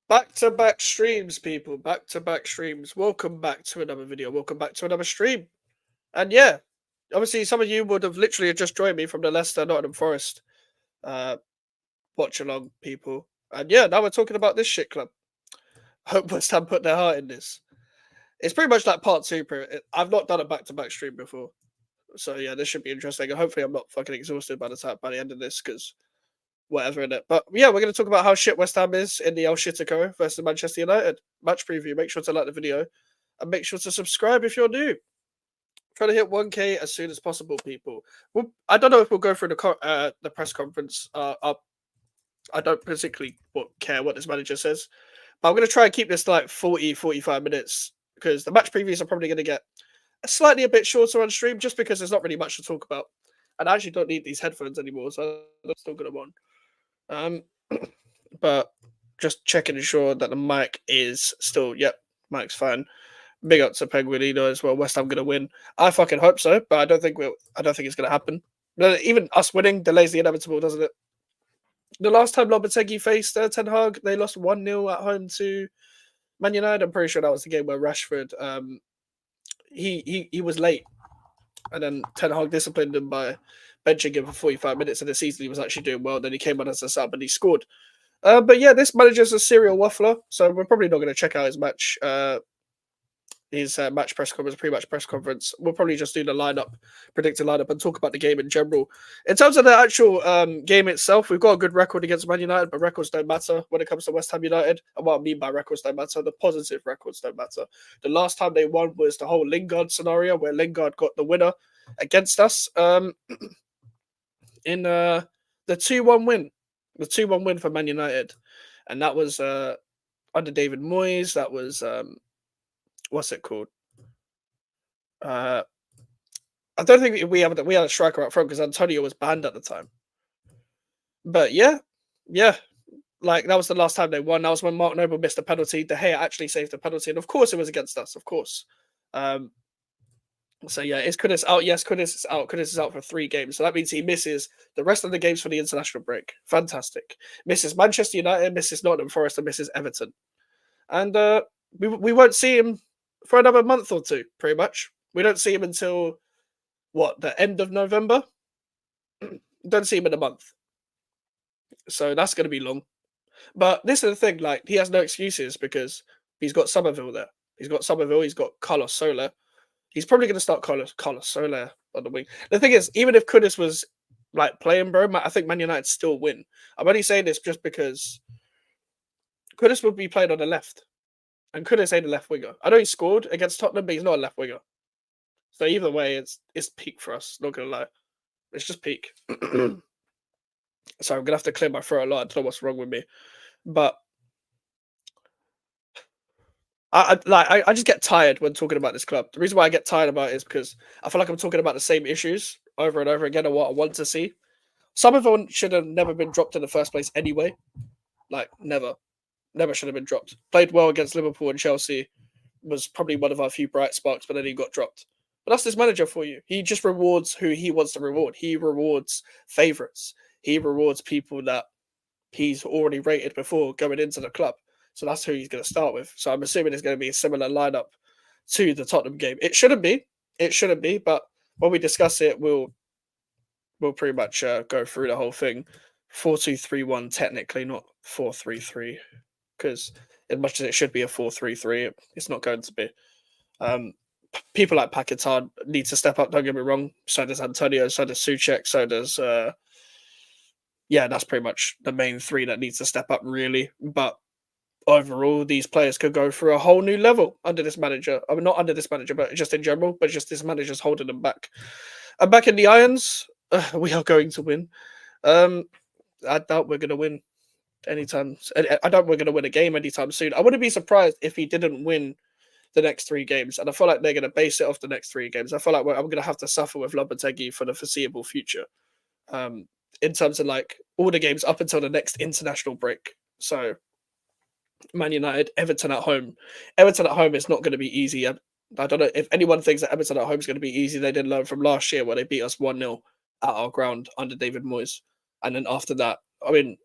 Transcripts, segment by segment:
Back to back streams, people. Back to back streams. Welcome back to another video. Welcome back to another stream. And yeah, obviously, some of you would have literally just joined me from the Leicester Nottingham Forest uh, watch along, people. And yeah, now we're talking about this shit club. Hope West Ham put their heart in this. It's pretty much like part two. I've not done a back to back stream before. So yeah, this should be interesting. And hopefully, I'm not fucking exhausted by the end of this because whatever in it. But yeah, we're going to talk about how shit West Ham is in the El Shitico versus Manchester United match preview. Make sure to like the video and make sure to subscribe if you're new. Try to hit 1K as soon as possible, people. I don't know if we'll go through the press conference. I don't particularly care what this manager says, but I'm going to try and keep this to like 40, 45 minutes because the match previews are probably going to get slightly a bit shorter on stream just because there's not really much to talk about. And I actually don't need these headphones anymore, so I'm still going to on. But just checking and sure that the mic is still, mic's fine. Big up to Penguinino as well. West Ham gonna win. I fucking hope so, but I don't think it's gonna happen. Even us winning delays the inevitable, doesn't it? The last time Lopetegui faced Ten Hag, they lost 1-0 at home to Man United. I'm pretty sure that was the game where Rashford he was late, and then Ten Hag disciplined him by benching him for 45 minutes, and the season he was actually doing well. Then he came on as a sub and he scored. But yeah, this manager's a serial waffler, so we're probably not going to check out his match match press conference, pre-match press conference. We'll probably just do the lineup, predicted lineup, and talk about the game in general. In terms of the actual game itself, we've got a good record against Man United, but records don't matter when it comes to West Ham United. And what I mean by records don't matter, the positive records don't matter. The last time they won was the whole Lingard scenario, where Lingard got the winner against us in the 2-1 win. The 2-1 win for Man United. And that was under David Moyes. That was what's it called? I don't think we had a striker up front because Antonio was banned at the time. But yeah, like that was the last time they won. That was when Mark Noble missed a penalty. De Gea actually saved the penalty, and of course it was against us. Of course. So yeah, is Kudus out? Yes, Kudus is out. Kudus is out for 3 games, so that means he misses the rest of the games for the international break. Fantastic. Misses Manchester United, misses Nottingham Forest, and misses Everton. And we won't see him for another month or two, pretty much. We don't see him until, the end of November? Don't see him in a month. So that's going to be long. But this is the thing, like, he has no excuses because he's got Somerville there. He's got Carlos Soler. He's probably going to start Carlos Soler on the wing. The thing is, even if Kudus was, like, playing, bro, I think Man United still win. I'm only saying this just because Kudus would be playing on the left. And Kudus ain't a left winger. I know he scored against Tottenham, but he's not a left winger. So either way, it's peak for us. Not gonna lie, it's just peak. So I'm gonna have to clear my throat a lot. I don't know what's wrong with me, but I just get tired when talking about this club. The reason why I get tired about it is because I feel like I'm talking about the same issues over and over again and what I want to see. Some of them should have never been dropped in the first place anyway. Like never should have been dropped. Played well against Liverpool and Chelsea. Was probably one of our few bright sparks, but then he got dropped. But that's this manager for you. He just rewards who he wants to reward. He rewards favourites. He rewards people that he's already rated before going into the club. So that's who he's going to start with. So I'm assuming it's going to be a similar lineup to the Tottenham game. It shouldn't be. But when we discuss it, we'll pretty much go through the whole thing. 4-2-3-1, technically, not 4-3-3. Because as much as it should be a 4-3-3, it's not going to be. People like Paquetá need to step up, don't get me wrong. So does Antonio, so does Souček, so does... that's pretty much the main 3 that needs to step up, really. But overall, these players could go through a whole new level under this manager. I mean, not under this manager, but just in general. But just this manager's holding them back. And back in the Irons, we are going to win. I doubt we're going to win anytime. I doubt we're going to win a game anytime soon. I wouldn't be surprised if he didn't win the next 3 games, and I feel like they're going to base it off the next 3 games. I feel like I'm going to have to suffer with Lopetegui for the foreseeable future, in terms of like all the games up until the next international break. So, Man United, Everton at home. Everton at home is not going to be easy. I don't know if anyone thinks that Everton at home is going to be easy. They didn't learn from last year where they beat us 1-0 at our ground under David Moyes, and then after that, I mean,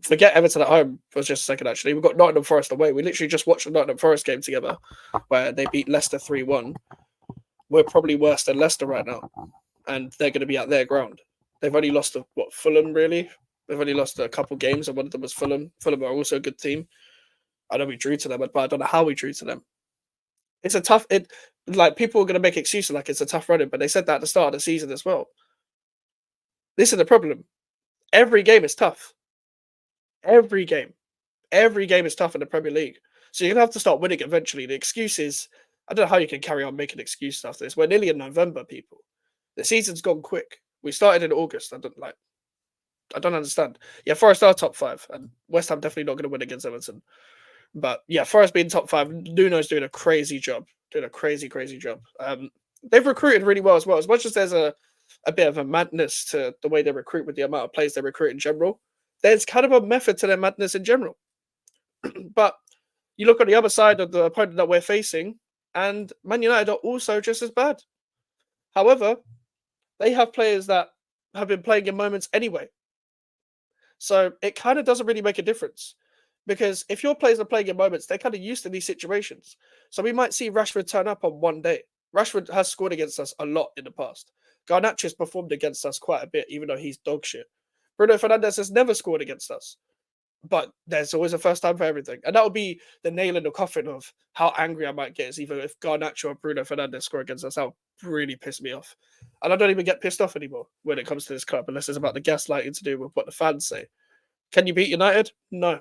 forget Everton at home for just a second. Actually, we've got Nottingham Forest away. We literally just watched the Nottingham Forest game together, where they beat Leicester 3-1. We're probably worse than Leicester right now, and they're going to be at their ground. They've only lost to Fulham, really. They've only lost a couple games, and one of them was Fulham. Fulham are also a good team. I know we drew to them, but I don't know how we drew to them. It's a tough. It like people are going to make excuses like it's a tough running, but they said that at the start of the season as well. This is the problem. Every game is tough. Every game. Every game is tough in the Premier League. So you're gonna have to start winning eventually. The excuse is I don't know how you can carry on making excuses after this. We're nearly in November, people. The season's gone quick. We started in August. I don't understand. Yeah, Forest are top five, and West Ham definitely not going to win against Everton. But yeah, Forest being top five, Nuno's doing a crazy job. Doing a crazy, crazy job. They've recruited really well as well. As much as there's a bit of a madness to the way they recruit with the amount of players they recruit in general, there's kind of a method to their madness in general. But you look on the other side of the opponent that we're facing, and Man United are also just as bad. However, they have players that have been playing in moments anyway. So it kind of doesn't really make a difference. Because if your players are playing in moments, they're kind of used to these situations. So we might see Rashford turn up on one day. Rashford has scored against us a lot in the past. Garnacho's performed against us quite a bit, even though he's dog shit. Bruno Fernandes has never scored against us. But there's always a first time for everything. And that would be the nail in the coffin of how angry I might get is either if Garnacho or Bruno Fernandes score against us, that would really piss me off. And I don't even get pissed off anymore when it comes to this club, unless it's about the gaslighting to do with what the fans say. Can you beat United? No.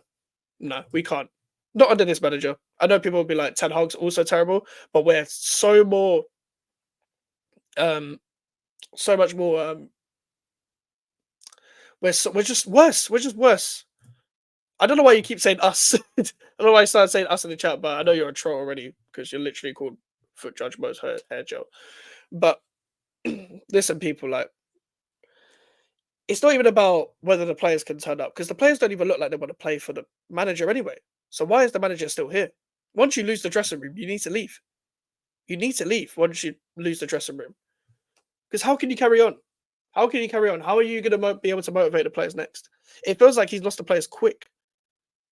No, we can't. Not under this manager. I know people will be like, Ten Hag's also terrible, but we're so more, so much more. We're just worse. We're just worse. I don't know why you keep saying us. I don't know why you started saying us in the chat, but I know you're a troll already because you're literally called Foot Judge Mo's hair gel. But listen, people, like it's not even about whether the players can turn up because the players don't even look like they want to play for the manager anyway. So why is the manager still here? Once you lose the dressing room, you need to leave. You need to leave once you lose the dressing room. Because how can you carry on? How can you carry on? How are you going to be able to motivate the players next? It feels like he's lost the players quick.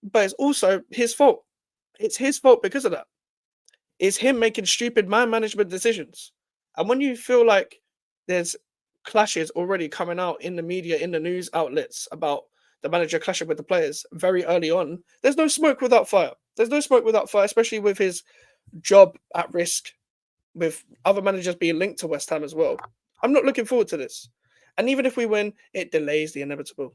But it's also his fault. It's his fault because of that. It's him making stupid man management decisions. And when you feel like there's clashes already coming out in the media, in the news outlets about the manager clashing with the players very early on, there's no smoke without fire. There's no smoke without fire, especially with his job at risk, with other managers being linked to West Ham as well. I'm not looking forward to this. And even if we win, it delays the inevitable.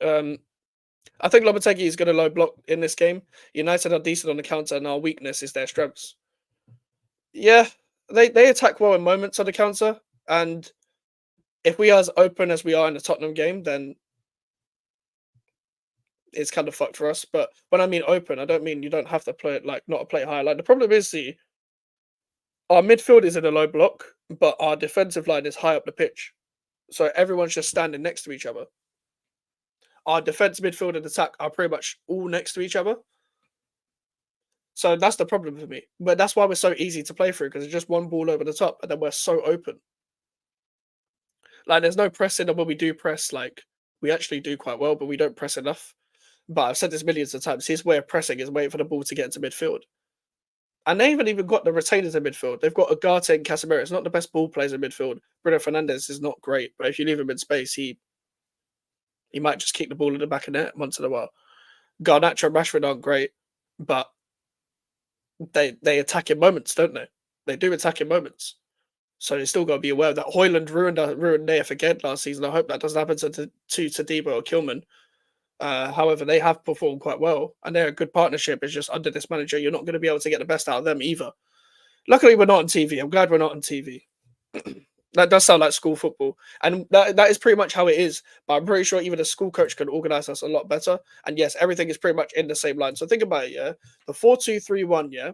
I think Lopetegui is going to low block in this game. United are decent on the counter, and our weakness is their strengths. Yeah, they attack well in moments on the counter, and if we are as open as we are in the Tottenham game, then it's kind of fucked for us. But when I mean open, I don't mean you don't have to play it like not play high. Like the problem is, see, our midfield is in a low block, but our defensive line is high up the pitch, so everyone's just standing next to each other. Our defense, midfield, and attack are pretty much all next to each other. So that's the problem for me. But that's why we're so easy to play through because it's just one ball over the top, and then we're so open. Like there's no pressing, and when we do press, like we actually do quite well, but we don't press enough. But I've said this millions of times. His way of pressing is waiting for the ball to get into midfield. And they haven't even got the retainers in midfield. They've got Ugarte and Casemiro. It's not the best ball players in midfield. Bruno Fernandes is not great, but if you leave him in space, he might just kick the ball in the back of net once in a while. Garnacho and Rashford aren't great, but they attack in moments, don't they? They do attack in moments. So you still got to be aware of that. Højlund ruined Naif again last season. I hope that doesn't happen to Tadibo or Kilman. However, they have performed quite well, and they're a good partnership. It's just under this manager, you're not going to be able to get the best out of them either. Luckily, we're not on TV. I'm glad we're not on TV. That does sound like school football, and that is pretty much how it is. But I'm pretty sure even a school coach can organize us a lot better. And yes, everything is pretty much in the same line. So think about it, yeah. The 4-2-3-1, yeah.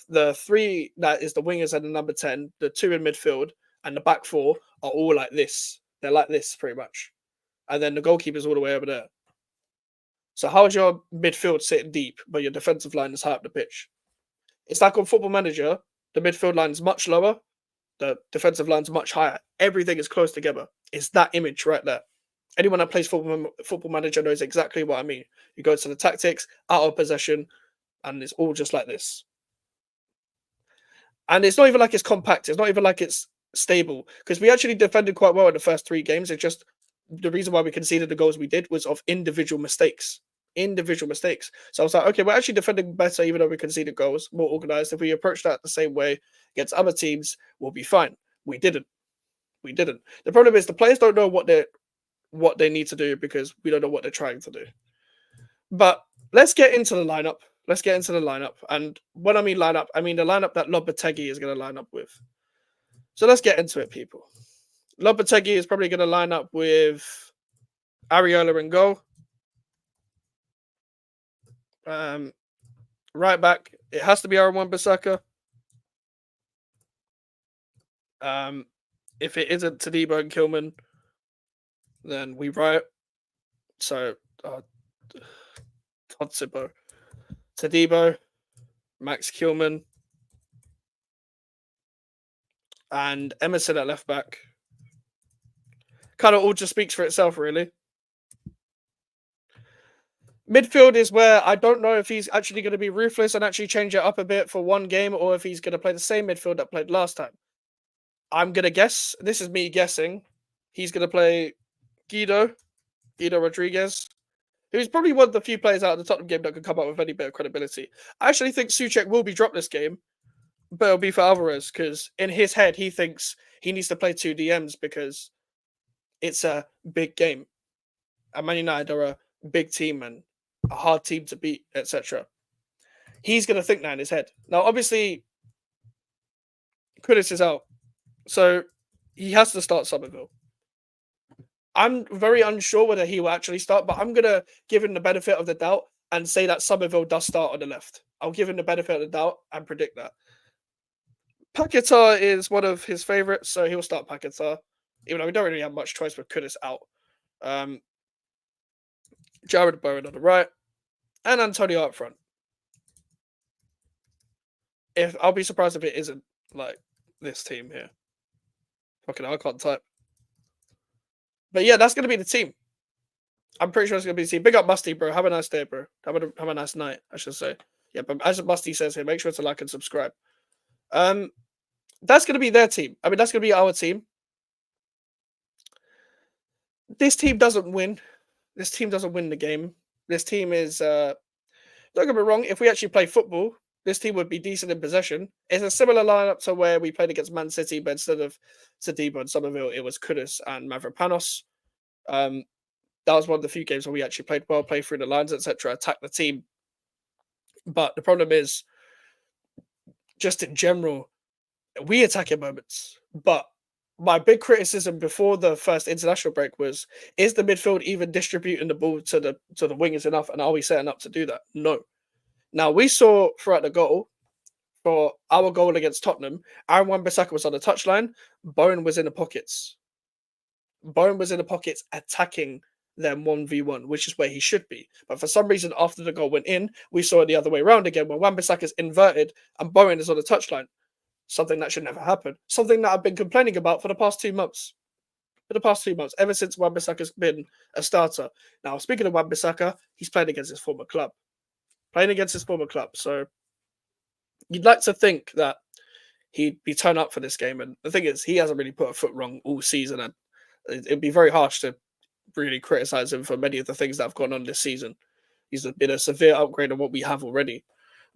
The three that is the wingers and the number 10, the two in midfield, and the back four are all like this. They're like this pretty much, and then the goalkeeper's all the way over there. So how is your midfield sitting deep, but your defensive line is high up the pitch? It's like on Football Manager, the midfield line is much lower, the defensive line's much higher. Everything is close together. It's that image right there. Anyone that plays football manager knows exactly what I mean. You go to the tactics, out of possession, and it's all just like this. And it's not even like it's compact. It's not even like it's stable because we actually defended quite well in the first 3 games. It's just the reason why we conceded the goals we did was of individual mistakes. Individual mistakes. So I was like, okay, we're actually defending better, even though we conceded goals, more organized. If we approach that the same way against other teams, we'll be fine. We didn't. We didn't. The problem is the players don't know what they need to do because we don't know what they're trying to do. But let's get into the lineup. Let's get into the lineup. And when I mean lineup, I mean the lineup that Lopetegui is going to line up with. So let's get into it, people. Lopetegui is probably going to line up with Areola in goal. Right back, it has to be Aaron Wan-Bissaka. If it isn't Tadibo and Kilman, then we riot. So, Tadibo, Max Kilman, and Emerson at left back. Kind of all just speaks for itself, really. Midfield is where I don't know if he's actually going to be ruthless and actually change it up a bit for one game or if he's going to play the same midfield that played last time. I'm going to guess, this is me guessing, he's going to play Guido Rodriguez, who's probably one of the few players out of the Tottenham game that could come up with any bit of credibility. I actually think Souček will be dropped this game, but it'll be for Alvarez because in his head, he thinks he needs to play 2 DMs because it's a big game. And Man United are a big team and a hard team to beat, etc. He's going to think that in his head. Now, obviously, Kudus is out, so he has to start Somerville. I'm very unsure whether he will actually start, but I'm going to give him the benefit of the doubt and say that Somerville does start on the left. I'll give him the benefit of the doubt and predict that. Paquetá is one of his favourites, so he'll start Paquetá, even though we don't really have much choice with Kudus out. Jared Bowen on the right, and Antonio up front. I'll be surprised if it isn't like this team here. Fucking hell, I can't type. But yeah, that's gonna be the team. I'm pretty sure it's gonna be the team. Big up Musty, bro. Have a nice day, bro. Have a nice night, I should say. Yeah, but as Musty says here, make sure to like and subscribe. That's gonna be their team. I mean, that's gonna be our team. This team doesn't win. This team doesn't win the game. This team is don't get me wrong, if we actually play football, this team would be decent in possession. It's a similar lineup to where we played against Man City, but instead of Sadiba and Somerville, it was Kudus and Mavropanos. That was one of the few games where we actually played well, played through the lines, etc., attacked the team. But the problem is, just in general, we attack in moments. But my big criticism before the first international break was: is the midfield even distributing the ball to the wingers enough, and are we setting up to do that? No. Now we saw throughout the goal for our goal against Tottenham, Aaron Wan-Bissaka was on the touchline, Bowen was in the pockets. Bowen was in the pockets attacking them 1v1, which is where he should be. But for some reason, after the goal went in, we saw it the other way around again, where Wan-Bissaka is inverted and Bowen is on the touchline. Something that should never happen. Something that I've been complaining about for the past 2 months. Ever since Wan-Bissaka's been a starter. Now, speaking of Wan-Bissaka, he's playing against his former club. So you'd like to think that he'd be turned up for this game. And the thing is, he hasn't really put a foot wrong all season. And it'd be very harsh to really criticize him for many of the things that have gone on this season. He's been a severe upgrade on what we have already.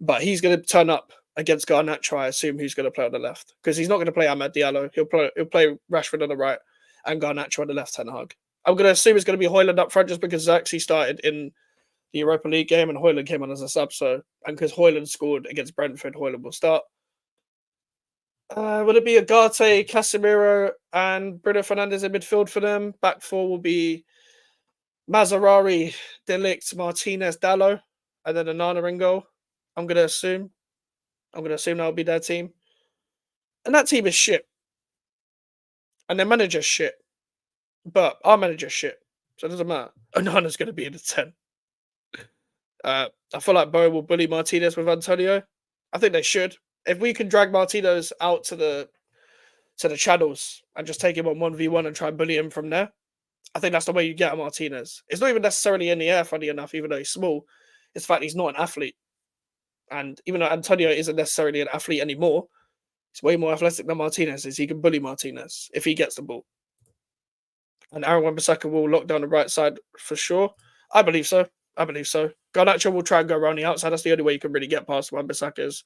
But he's going to turn up against Garnacho, I assume, who's going to play on the left. Because he's not going to play Amad Diallo. He'll play Rashford on the right and Garnacho on the left hand hug. I'm going to assume it's going to be Højlund up front just because Xerxes started in the Europa League game and Højlund came on as a sub. So, and because Højlund scored against Brentford, Højlund will start. Will it be Agate, Casemiro, and Bruno Fernandes in midfield for them? Back four will be Mazzarari, Delict, Martinez, Dallo, and then Onana in goal. I'm going to assume that'll be their team. And that team is shit. And their manager's shit. But our manager's shit. So it doesn't matter. Onana's going to be in the 10. I feel like Bowen will bully Martinez with Antonio. I think they should. If we can drag Martinez out to the channels and just take him on 1v1 and try and bully him from there, I think that's the way you get a Martinez. It's not even necessarily in the air, funny enough, even though he's small. It's the fact he's not an athlete. And even though Antonio isn't necessarily an athlete anymore, he's way more athletic than Martinez is. He can bully Martinez if he gets the ball. And Aaron Wan-Bissaka will lock down the right side for sure. I believe so. I believe so. Garnacho will try and go around the outside. That's the only way you can really get past Wan-Bissaka is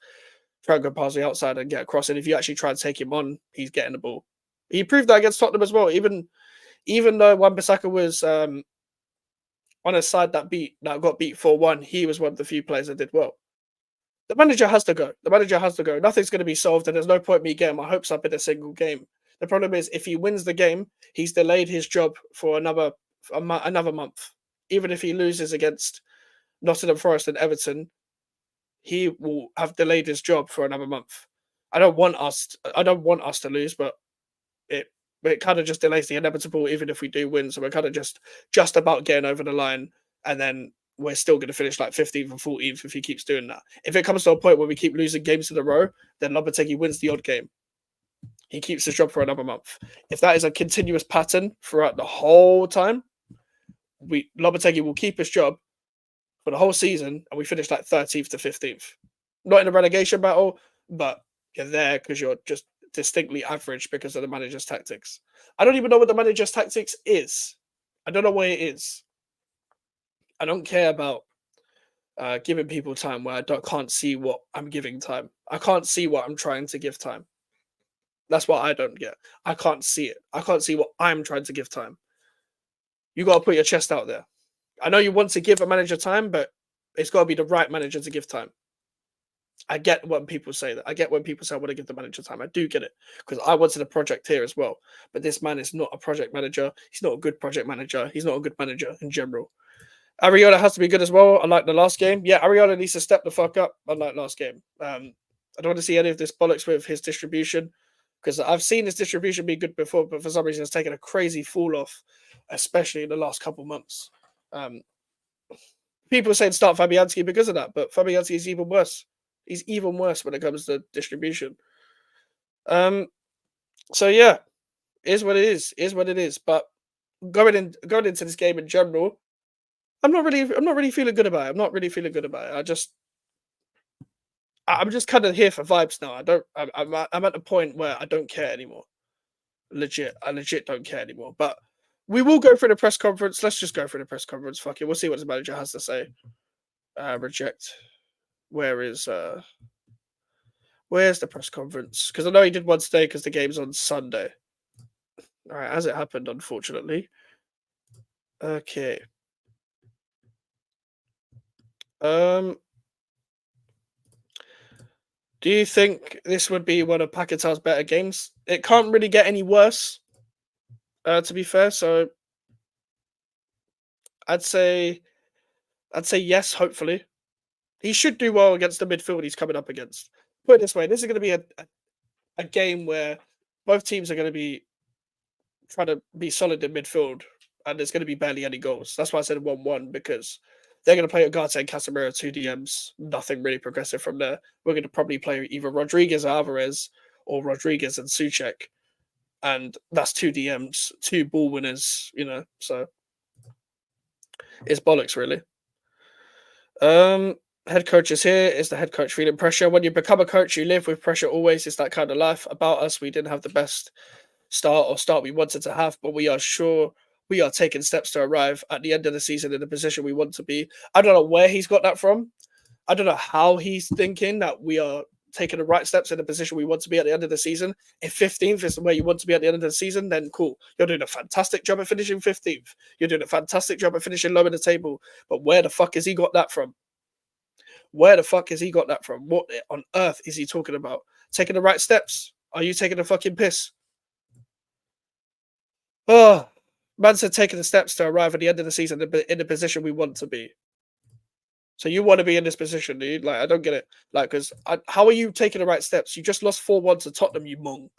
try and go past the outside and get across. And if you actually try and take him on, he's getting the ball. He proved that against Tottenham as well. Even though Wan-Bissaka was on a side that got beat 4-1, he was one of the few players that did well. The manager has to go. The manager has to go. Nothing's going to be solved, and there's no point me getting my hopes up in a single game. The problem is, if he wins the game, he's delayed his job for another month. Even if he loses against Nottingham Forest and Everton, he will have delayed his job for another month. I don't want us to lose, but it kind of just delays the inevitable. Even if we do win, so we're kind of just about getting over the line, and then we're still going to finish like 15th and 14th if he keeps doing that. If it comes to a point where we keep losing games in a row, then Lopetegui wins the odd game. He keeps his job for another month. If that is a continuous pattern throughout the whole time, Lopetegui will keep his job for the whole season, and we finish like 13th to 15th. Not in a relegation battle, but you're there because you're just distinctly average because of the manager's tactics. I don't even know what the manager's tactics is. I don't know what it is. I don't care about giving people time where I can't see what I'm giving time. I can't see what I'm trying to give time. That's what I don't get. I can't see it. I can't see what I'm trying to give time. You got to put your chest out there. I know you want to give a manager time, but it's got to be the right manager to give time. I get when people say that. I get when people say I want to give the manager time. I do get it because I wanted a project here as well. But this man is not a project manager. He's not a good project manager. He's not a good manager in general. Ariola has to be good as well. Unlike the last game. Yeah, Ariola needs to step the fuck up, unlike last game. I don't want to see any of this bollocks with his distribution because I've seen his distribution be good before, but for some reason it's taken a crazy fall off, especially in the last couple months. People are saying start Fabianski because of that, but Fabianski is even worse. He's even worse when it comes to distribution. So yeah, is what it is what it is. But going into this game in general, I'm not really feeling good about it. I'm not really feeling good about it. I'm just kind of here for vibes now. I'm at the point where I don't care anymore. I legit don't care anymore. But we will go through the press conference. Let's just go through the press conference. Fuck it. We'll see what the manager has to say. Reject. Where's the press conference? Because I know he did one today because the game's on Sunday. All right, as it happened, unfortunately. Okay. Do you think this would be one of Paqueta's better games? It can't really get any worse, to be fair. So I'd say yes. Hopefully, he should do well against the midfield he's coming up against. Put it this way: this is going to be a game where both teams are going to be trying to be solid in midfield, and there's going to be barely any goals. That's why I said 1-1 because they're going to play Ugarte and Casemiro 2 DMs. Nothing really progressive from there. We're going to probably play either Rodriguez and Alvarez or Rodriguez and Souček, and that's 2 DMs, 2 ball winners. So it's bollocks really. Head coach is here. Is the head coach feeling pressure? When you become a coach, you live with pressure always. It's that kind of life. About us, we didn't have the best start we wanted to have, but we are sure we are taking steps to arrive at the end of the season in the position we want to be. I don't know where he's got that from. I don't know how he's thinking that we are taking the right steps in the position we want to be at the end of the season. If 15th is where you want to be at the end of the season, then cool. You're doing a fantastic job at finishing 15th. You're doing a fantastic job at finishing low in the table. But where the fuck has he got that from? Where the fuck has he got that from? What on earth is he talking about? Taking the right steps? Are you taking a fucking piss? Oh, man said taking the steps to arrive at the end of the season in the position we want to be. So you want to be in this position, dude? Like, I don't get it. Like, because how are you taking the right steps? You just lost 4-1 to Tottenham, you mong.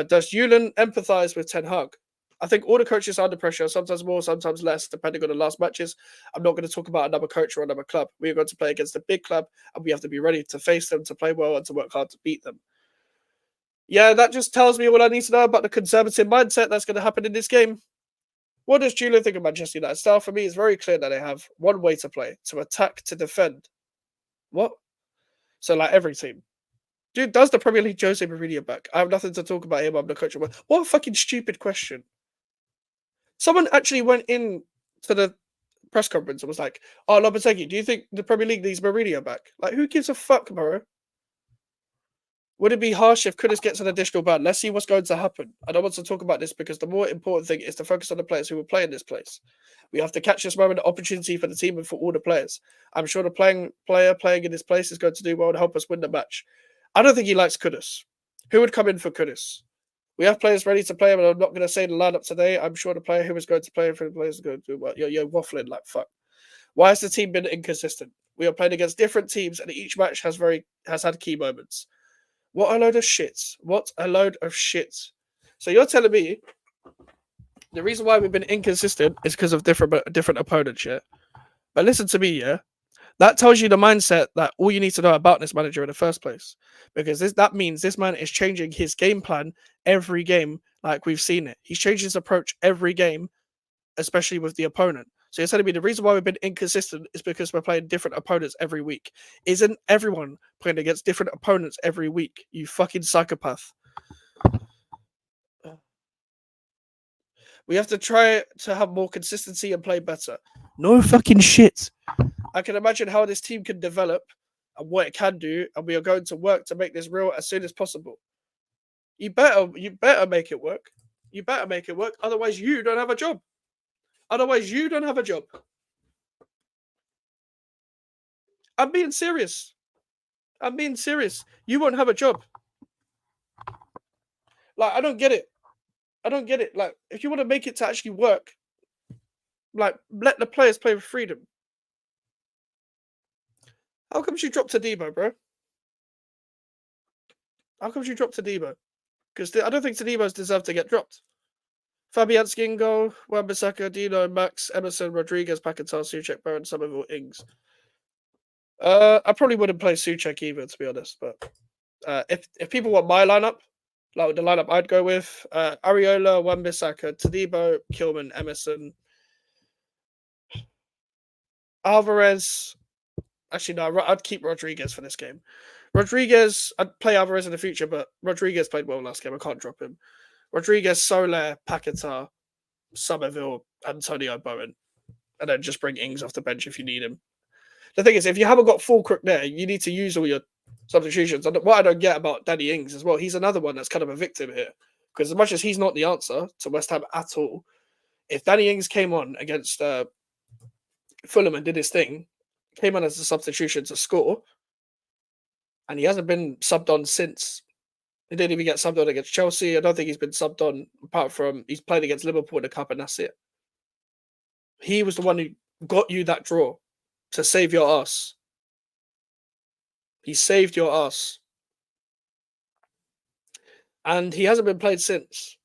Does Julian empathize with Ten Hag? I think all the coaches are under pressure, sometimes more, sometimes less, depending on the last matches. I'm not going to talk about another coach or another club. We are going to play against a big club, and we have to be ready to face them, to play well, and to work hard to beat them. Yeah, that just tells me what I need to know about the conservative mindset that's going to happen in this game. What does Julian think of Manchester United style? For me, it's very clear that they have one way to play: to attack, to defend. What? So like every team. Dude, does the Premier League Jose Mourinho back? I have nothing to talk about him. I'm the coach. What a fucking stupid question. Someone actually went in to the press conference and was like, "Oh, Lopetegui, do you think the Premier League needs Mourinho back?" Like, who gives a fuck, bro? Would it be harsh if Kudus gets an additional ban? Let's see what's going to happen. I don't want to talk about this because the more important thing is to focus on the players who will play in this place. We have to catch this moment, opportunity for the team and for all the players. I'm sure the player playing in this place is going to do well to help us win the match. I don't think he likes Kudus. Who would come in for Kudus? We have players ready to play, but I'm not going to say the lineup today. I'm sure the player who is going to play for the players is going to do well. You're waffling like fuck. Why has the team been inconsistent? We are playing against different teams, and each match has had key moments. What a load of shit. What a load of shit. So you're telling me the reason why we've been inconsistent is because of different opponents, yeah? But listen to me, yeah? That tells you the mindset that all you need to know about this manager in the first place. Because that means this man is changing his game plan every game, like we've seen it. He's changed his approach every game, especially with the opponent. So you're telling me the reason why we've been inconsistent is because we're playing different opponents every week. Isn't everyone playing against different opponents every week? You fucking psychopath. We have to try to have more consistency and play better. No fucking shit. I can imagine how this team can develop and what it can do, and we are going to work to make this real as soon as possible. You better make it work. You better make it work. Otherwise, you don't have a job. Otherwise, you don't have a job. I'm being serious. I'm being serious. You won't have a job. Like, I don't get it. I don't get it. Like, if you want to make it to actually work, like, let the players play with freedom. How come you dropped Tadibo, bro? How come you dropped Tadibo? Because I don't think Tadibos deserve to get dropped. Fabianski in goal, Wan-Bissaka, Dino, Max, Emerson, Rodriguez, Paquetá, Souček, Bowen, Somerville, Ings. I probably wouldn't play Souček either, to be honest. But if people want my lineup, like the lineup I'd go with, Areola, Wan-Bissaka, Tadibo, Kilman, Emerson, Alvarez. Actually, no, I'd keep Rodriguez for this game. Rodriguez, I'd play Alvarez in the future, but Rodriguez played well last game. I can't drop him. Rodriguez, Soler, Paquetá, Somerville, Antonio, Bowen, and then just bring Ings off the bench if you need him. The thing is, if you haven't got full crook there, you need to use all your substitutions. And what I don't get about Danny Ings as well, he's another one that's kind of a victim here. Because as much as he's not the answer to West Ham at all, if Danny Ings came on against Fulham and did his thing, came on as a substitution to score, and he hasn't been subbed on since. He didn't even get subbed on against Chelsea. I don't think he's been subbed on apart from he's played against Liverpool in the cup, and that's it. He was the one who got you that draw to save your ass. He saved your ass. And he hasn't been played since.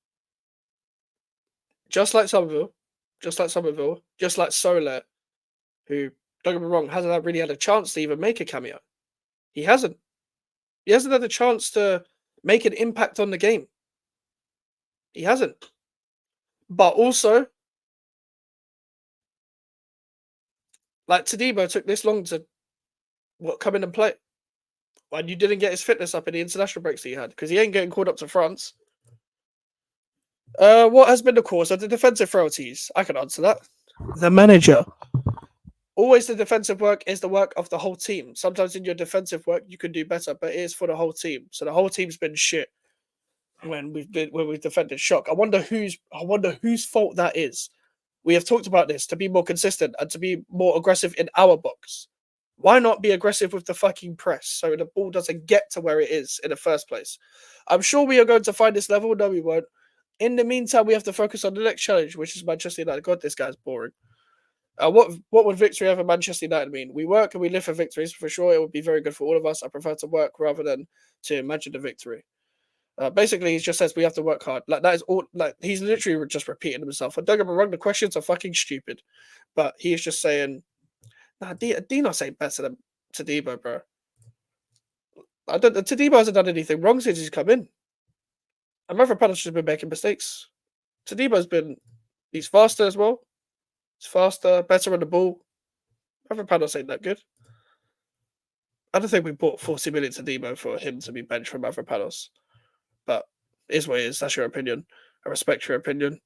Just like Somerville, just like Soler, who, don't get me wrong, hasn't really had a chance to even make a cameo. He hasn't. He hasn't had a chance to make an impact on the game. He hasn't. But also, like Tadibo took this long to come in and play. And you didn't get his fitness up in the international breaks that he had because he ain't getting called up to France. What has been the cause of the defensive frailties? I can answer that. The manager. Always the defensive work is the work of the whole team. Sometimes in your defensive work you can do better, but it is for the whole team. So the whole team's been shit when we've defended shock. I wonder whose fault that is. We have talked about this to be more consistent and to be more aggressive in our box. Why not be aggressive with the fucking press so the ball doesn't get to where it is in the first place? I'm sure we are going to find this level. No, we won't. In the meantime, we have to focus on the next challenge, which is Manchester United. God, this guy's boring. What would victory over Manchester United mean? We work and we live for victories. For sure, it would be very good for all of us. I prefer to work rather than to imagine the victory. Basically, he just says we have to work hard. Like that is all. Like he's literally just repeating himself. And don't get me wrong, the questions are fucking stupid, but he is just saying, "Nah, Dino's ain't better than Tadibo, bro. Tadibo hasn't done anything wrong since he's come in. And Rafa Panic has been making mistakes. Tadibo's been He's faster as well. He's faster, better on the ball. Mavropanos ain't that good. I don't think we bought 40 million to Demo for him to be benched from Mavropanos. But it is what it is. That's your opinion. I respect your opinion.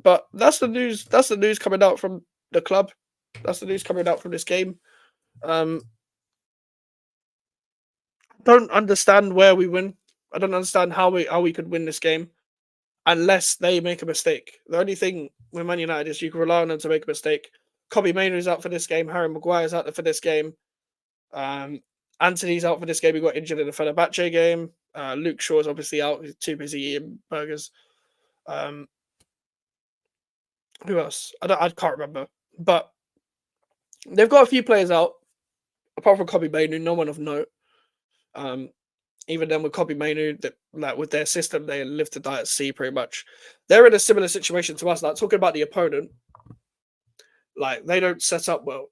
But that's the news. That's the news coming out from the club. That's the news coming out from this game. Um, don't understand where we win. I don't understand how we could win this game unless they make a mistake. The only thing with Man United is you can rely on them to make a mistake. Kobe Mainoo's out for this game. Harry Maguire's out there for this game. Um, Anthony's out for this game. He got injured in the Fenerbahce game. Luke Shaw's obviously out. He's too busy eating burgers. Um, who else? I can't remember. But they've got a few players out, apart from Kobe Mainoo, no one of note. Even then with Kobe Mainoo, that like with their system, they live to die at sea pretty much. They're in a similar situation to us. Like talking about the opponent, like they don't set up well.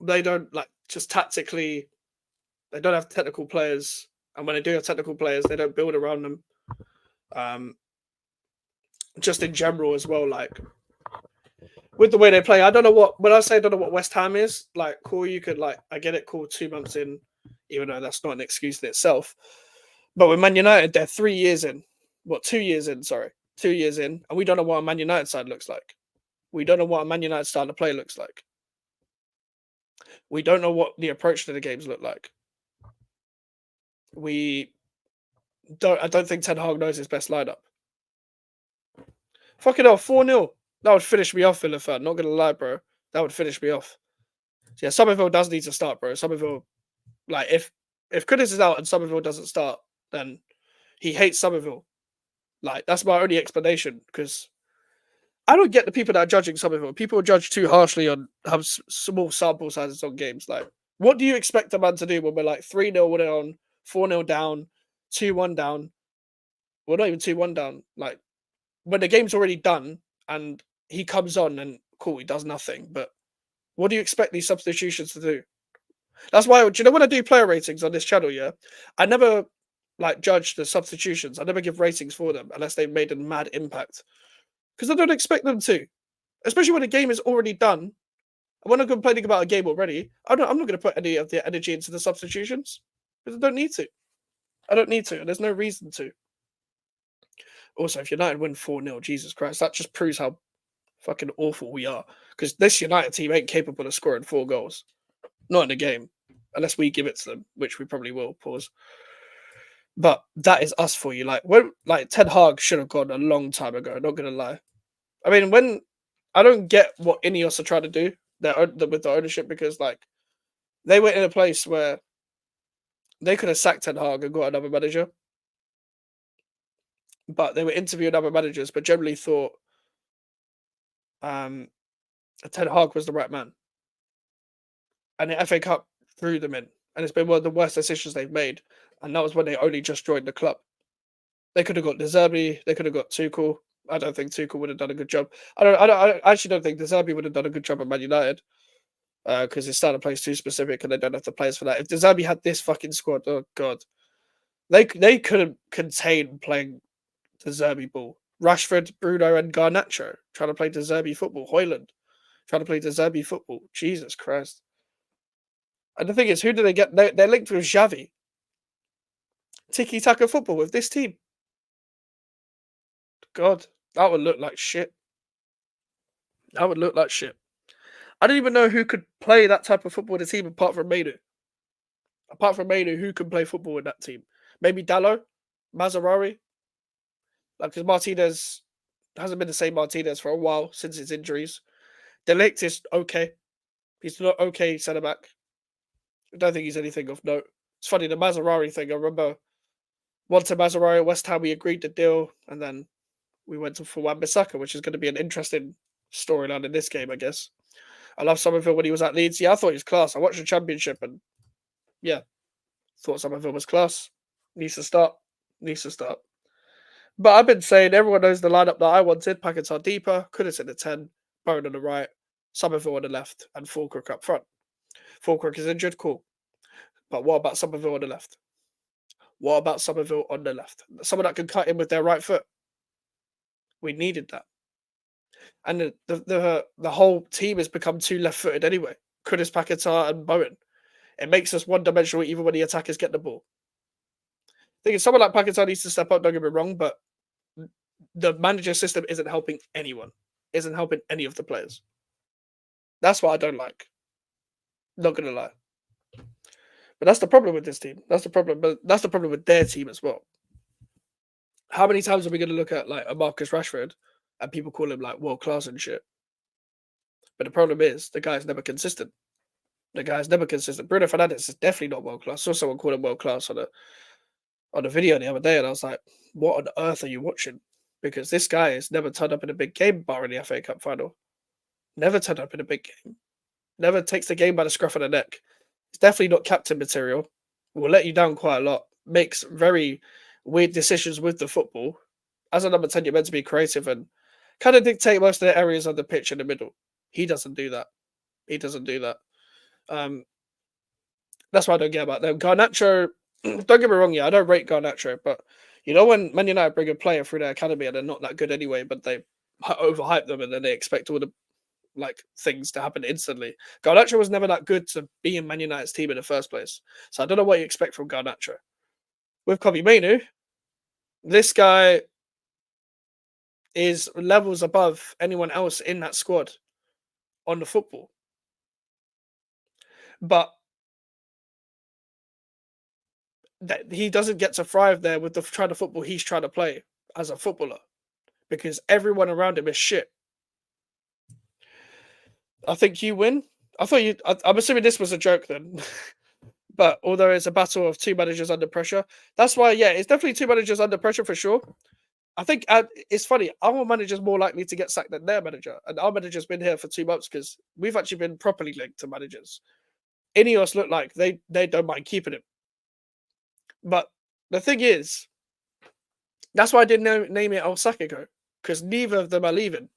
They don't like just tactically. They don't have technical players, and when they do have technical players, they don't build around them. Um, just in general as well, like with the way they play, I don't know what. When I say I don't know what West Ham is, like cool, you could like I get it, cool 2 months in, even though that's not an excuse in itself. But with Man United, they're 3 years in. What, 2 years in? Sorry, 2 years in, and we don't know what a Man United side looks like. We don't know what a Man United style of play looks like. We don't know what the approach to the games look like. We don't. I don't think Ten Hag knows his best lineup. Fucking hell, 4-0. That would finish me off, Villa fan. Not gonna lie, bro. That would finish me off. So yeah, Somerville does need to start, bro. Somerville, like if Kudus is out and Somerville doesn't start, then he hates Somerville. Like that's my only explanation because I don't get the people that are judging Somerville. People judge too harshly on have small sample sizes on games. Like, what do you expect a man to do when we're like 3-0 down, 4-0 down, 2-1 down? Well, not even 2-1 down. Like when the game's already done and he comes on and cool, he does nothing. But what do you expect these substitutions to do? That's why, do you know when I do player ratings on this channel, yeah? I never like judge the substitutions. I never give ratings for them unless they've made a mad impact. Because I don't expect them to. Especially when a game is already done. And when I'm complaining about a game already, I'm not going to put any of the energy into the substitutions. Because I don't need to. I don't need to, and there's no reason to. Also, if United win 4-0, Jesus Christ, that just proves how fucking awful we are. Because this United team ain't capable of scoring 4 goals. Not in a game. Unless we give it to them, which we probably will, pause. But that is us for you. Like Ted Hag should have gone a long time ago, not gonna lie. I mean, when I don't get what Ineos are trying to do with the ownership because like they were in a place where they could have sacked Ten Hag and got another manager, but they were interviewing other managers, but generally thought um, Ten Hag was the right man, and the FA Cup threw them in, and it's been one of the worst decisions they've made, and that was when they only just joined the club. They could have got De Zerbi, they could have got Tuchel. I don't think Tuchel would have done a good job. I actually don't think De Zerbi would have done a good job at Man United. Because his style of play is too specific and they don't have the players for that. If De Zerbi had this fucking squad, oh god, they couldn't contain playing De Zerbi ball. Rashford, Bruno, and Garnacho trying to play De Zerbi football. Hoyland trying to play De Zerbi football. Jesus Christ! And the thing is, who do they get? They're linked with Xavi. Tiki taka football with this team. God, that would look like shit. That would look like shit. I don't even know who could play that type of football in the team apart from Mainu. Apart from Mainu, who can play football in that team? Maybe Dallo, Mazzarari. Like, because Martinez hasn't been the same Martinez for a while since his injuries. De Ligt is okay. He's not okay centre back. I don't think he's anything of note. It's funny, the Mazzarari thing. I remember once to Mazzarari at West Ham, we agreed to deal, and then we went for Wan-Bissaka, which is going to be an interesting storyline in this game, I guess. I love Somerville when he was at Leeds. Yeah, I thought he was class. I watched the Championship, and yeah, thought Somerville was class. Needs to start. Needs to start. But I've been saying everyone knows the lineup that I wanted. Packets are deeper. Kudus in the 10. Bowen on the right. Somerville on the left. And Fulkirk up front. Fulkirk is injured. Cool. But what about Somerville on the left? What about Somerville on the left? Someone that can cut in with their right foot. We needed that. and the whole team has become too left-footed anyway. Kudus, Paquetá, and Bowen. It makes us one-dimensional even when the attackers get the ball. I think someone like Paquetá needs to step up. Don't get me wrong, but the manager system isn't helping anyone. Isn't helping any of the players. That's what I don't like. Not gonna lie. But that's the problem with this team. That's the problem. But that's the problem with their team as well. How many times are we gonna look at like a Marcus Rashford and people call him like world class and shit? But the problem is the guy's never consistent. The guy's never consistent. Bruno Fernandes is definitely not world class. I saw someone call him world class on a video the other day, and I was like, what on earth are you watching? Because this guy has never turned up in a big game bar in the FA Cup final. Never turned up in a big game. Never takes the game by the scruff of the neck. He's definitely not captain material. Will let you down quite a lot. Makes very weird decisions with the football. As a number 10, you're meant to be creative and kind of dictate most of the areas of the pitch in the middle. He doesn't do that. He doesn't do that. That's what I don't get about them. Garnacho, don't get me wrong, yeah, I don't rate Garnacho, but you know when Man United bring a player through their academy and they're not that good anyway, but they overhype them and then they expect all the like things to happen instantly. Garnacho was never that good to be in Man United's team in the first place, so I don't know what you expect from Garnacho. With Kobe Mainu, this guy is levels above anyone else in that squad on the football, but that he doesn't get to thrive there with the kind of football he's trying to play as a footballer because everyone around him is shit. I think you win. I thought you. I'm assuming this was a joke then. But although it's a battle of two managers under pressure, that's why, yeah, it's definitely two managers under pressure for sure. I think it's funny. Our manager's more likely to get sacked than their manager, and our manager's been here for 2 months because we've actually been properly linked to managers. Ineos look like they don't mind keeping him, but the thing is, that's why I didn't name it Osaka because neither of them are leaving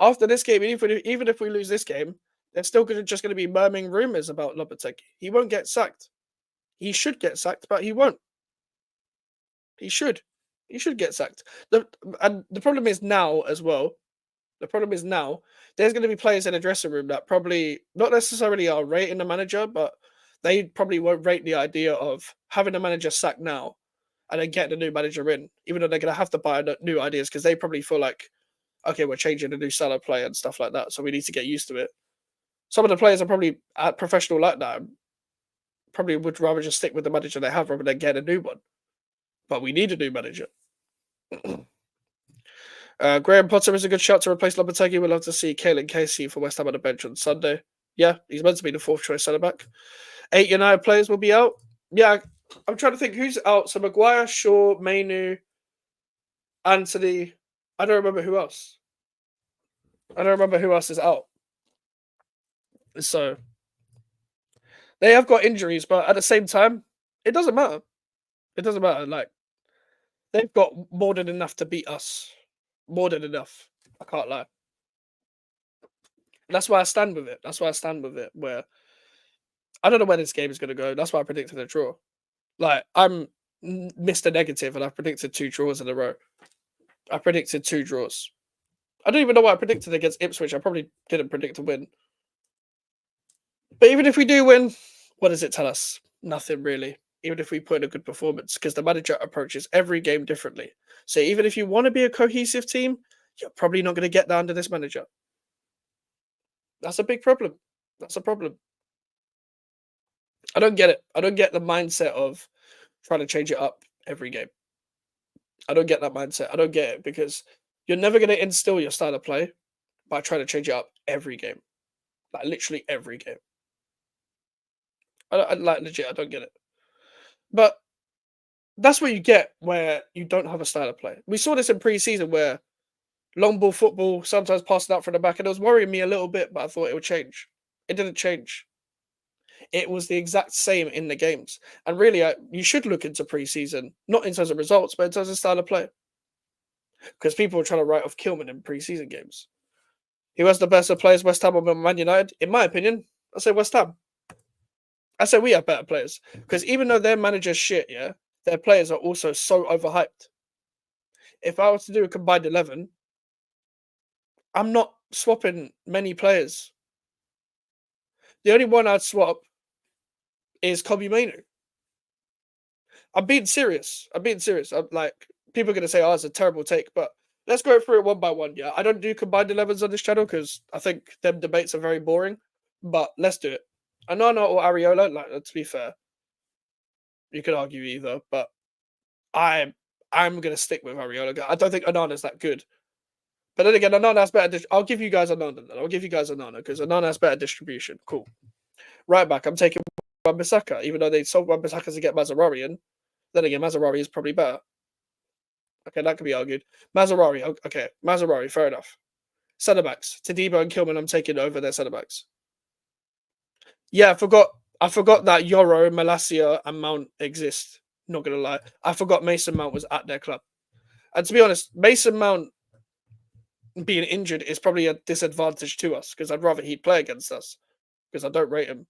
after this game. Even if we lose this game, there's still just going to be murmuring rumors about Lopetegui. He won't get sacked. He should get sacked, but he won't. He should. He should get sacked. And the problem is now as well. The problem is now there's going to be players in the dressing room that probably not necessarily are rating the manager, but they probably won't rate the idea of having the manager sacked now and then getting a new manager in, even though they're going to have to buy new ideas because they probably feel like, okay, we're changing a new style of play and stuff like that, so we need to get used to it. Some of the players are probably professional like that. Probably would rather just stick with the manager they have rather than get a new one. But we need a new manager. Graham Potter is a good shout to replace Lopetegui. We'd love to see Kalen Casey for West Ham on the bench on Sunday. Yeah, he's meant to be the fourth choice centre back. 8 United players will be out. Yeah, I'm trying to think who's out. So Maguire, Shaw, Mainu, Anthony. I don't remember who else. I don't remember who else is out. So they have got injuries, but at the same time, it doesn't matter. It doesn't matter. Like they've got more than enough to beat us. More than enough. I can't lie. And that's why I stand with it. That's why I stand with it. Where I don't know where this game is going to go. That's why I predicted a draw. Like I'm Mr. Negative, and I predicted 2 draws in a row. I predicted 2 draws. I don't even know what I predicted against Ipswich. I probably didn't predict a win. But even if we do win, what does it tell us? Nothing really. Even if we put in a good performance, because the manager approaches every game differently. So even if you want to be a cohesive team, you're probably not going to get that under this manager. That's a big problem. That's a problem. I don't get it. I don't get the mindset of trying to change it up every game. I don't get that mindset. I don't get it because you're never going to instill your style of play by trying to change it up every game. Like literally every game. I like legit, I don't get it. But that's what you get where you don't have a style of play. We saw this in pre-season where long ball football, sometimes passing out from the back, and it was worrying me a little bit, but I thought it would change. It didn't change. It was the exact same in the games. And really, you should look into pre-season, not in terms of results, but in terms of style of play. Because people are trying to write off Kilman in pre-season games. Who has the best of players, West Ham or Man United? In my opinion, I say West Ham. I say we have better players. Because even though their manager's shit, yeah, their players are also so overhyped. If I was to do a combined 11, I'm not swapping many players. The only one I'd swap is Kobe Mainu. I'm being serious. I'm being serious. I'm like, people are gonna say, "Oh, it's a terrible take," but let's go through it one by one. Yeah, I don't do combined 11s on this channel because I think them debates are very boring. But let's do it. Anana or Ariola. Like, to be fair, you could argue either, but I'm I'm gonna stick with Ariola. I don't think Anana's that good. But then again, Anana has better. I'll give you guys Anana. Then I'll give you guys Anana because Anana has better distribution. Cool. Right back, I'm taking Wan-Bissaka, even though they sold Wan-Bissaka to get Mazarari in. Then again, Mazarari is probably better. Okay, that could be argued. Mazarari, okay, Mazarari, fair enough. Centre backs, Tadibo and Kilman, I'm taking over their centre backs. Yeah, I forgot that Yoro, Malacia, and Mount exist. Not gonna lie, I forgot Mason Mount was at their club. And to be honest, Mason Mount being injured is probably a disadvantage to us because I'd rather he'd play against us because I don't rate him.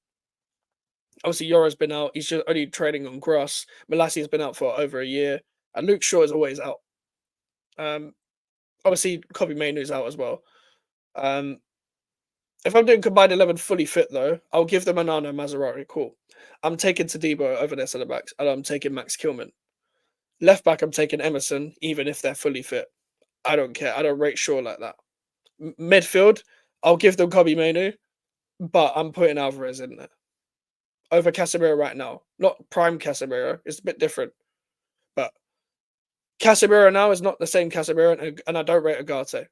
Obviously, Yoro's been out. He's just only training on grass. Malassia's been out for over a year, and Luke Shaw is always out. Um, Obviously, Kobe Mainoo's out as well. If I'm doing combined 11 fully fit, though, I'll give them Anana Maserati. Cool. I'm taking Tadibo over their centre backs, and I'm taking Max Kilman. Left back, I'm taking Emerson, even if they're fully fit. I don't care. I don't rate Shaw like that. Midfield, I'll give them Kobe Mainu, but I'm putting Alvarez in there over Casemiro right now. Not prime Casemiro. It's a bit different. But Casemiro now is not the same Casemiro, and I don't rate Agate.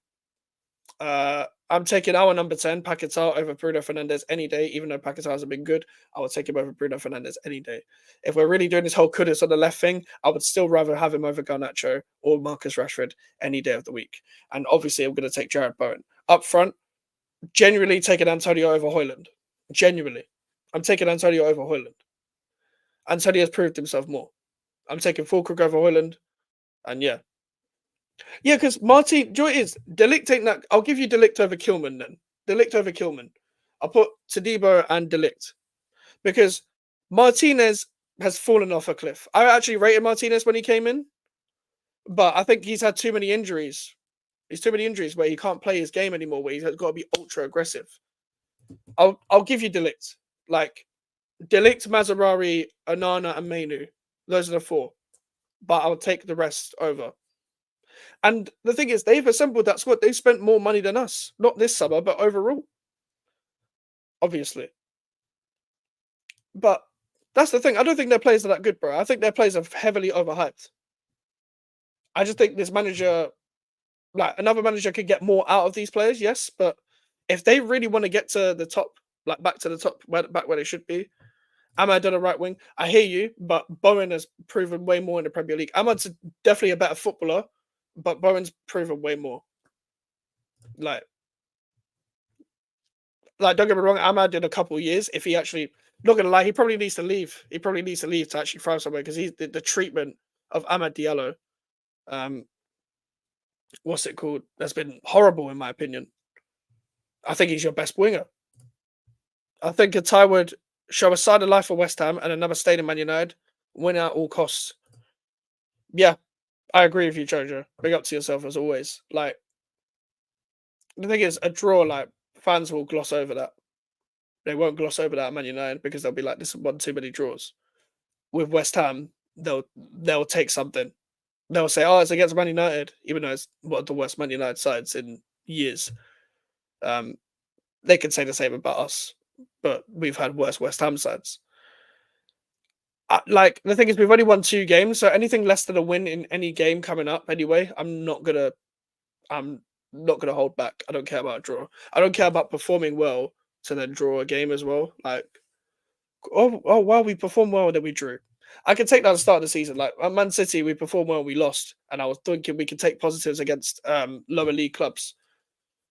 I'm taking our number 10, Paquetá, over Bruno Fernandes any day, even though Paquetá hasn't been good. I would take him over Bruno Fernandes any day. If we're really doing this whole Kudus on the left thing, I would still rather have him over Garnacho or Marcus Rashford any day of the week. And obviously, I'm going to take Jared Bowen. Up front, genuinely taking Antonio over Højlund. Genuinely. I'm taking Antonio over Højlund. Antonio has proved himself more. I'm taking Fulkrug over Højlund. And yeah, yeah, because Martin, do you know what it is? Delict ain't that. I'll give you Delict over Kilman then. Delict over Kilman. I'll put Tadibo and Delict because Martinez has fallen off a cliff. I actually rated Martinez when he came in, but I think he's had too many injuries. He's too many injuries where he can't play his game anymore. Where he's got to be ultra aggressive. I'll give you Delict. Like Delict, Mazarari, Anana, and Mainu. Those are the four. But I'll take the rest over. And the thing is, they've assembled that squad. They've spent more money than us. Not this summer, but overall. Obviously. But that's the thing. I don't think their players are that good, bro. I think their players are heavily overhyped. I just think this manager, like another manager, could get more out of these players, yes. But if they really want to get to the top, like back to the top, back where they should be, Ahmad on the right wing. I hear you, but Bowen has proven way more in the Premier League. Ahmad's definitely a better footballer, but Bowen's proven way more. Like don't get me wrong, Ahmad in a couple of years, if he actually, not gonna lie, he probably needs to leave. He probably needs to leave to actually thrive somewhere because he's the treatment of Ahmad Diallo. What's it called? That's been horrible in my opinion. I think he's your best winger. I think a tie would show a side of life for West Ham and another state in Man United, win at all costs. Yeah, I agree with you, Jojo. Big up to yourself as always. Like the thing is, a draw, like fans will gloss over that. They won't gloss over that at Man United because they'll be like, "This is one too many draws." With West Ham, they'll take something. They'll say, "Oh, it's against Man United," even though it's one of the worst Man United sides in years. They can say the same about us, but we've had worse West Ham sides. Like the thing is, we've only won 2 games, so anything less than a win in any game coming up, anyway, I'm not gonna hold back. I don't care about a draw. I don't care about performing well to then draw a game as well. Like, oh wow, we performed well, then we drew. I can take that at the start of the season. Like at Man City, we performed well, we lost, and I was thinking we could take positives against lower league clubs,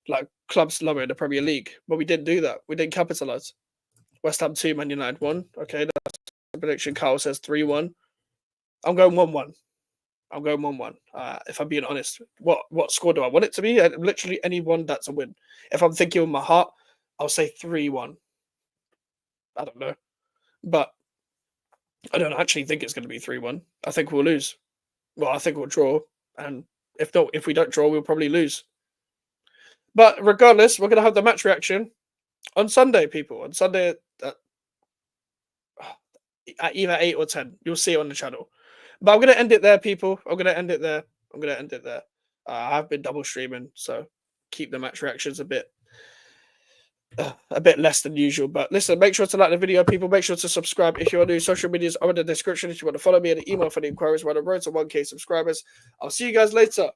like clubs lower in the Premier League, but we didn't do that. We didn't capitalize. West Ham 2, Man United 1. Okay, that's the prediction. Carl says 3-1. I'm going 1-1. I'm going 1-1. If I'm being honest, what score do I want it to be? Literally anyone that's a win. If I'm thinking with my heart, I'll say 3-1. I don't know, but I don't actually think it's going to be 3-1. I think we'll lose. Well, I think we'll draw, and if we don't draw, we'll probably lose. But regardless, we're gonna have the match reaction on Sunday, people. On Sunday at either 8 or 10. You'll see it on the channel. But I'm gonna end it there, people. I'm gonna end it there. I'm gonna end it there. I have been double streaming, so keep the match reactions a bit less than usual. But listen, make sure to like the video, people. Make sure to subscribe if you're new. Social medias are in the description if you want to follow me, and the email for the inquiries. We're on the road to 1K subscribers. I'll see you guys later.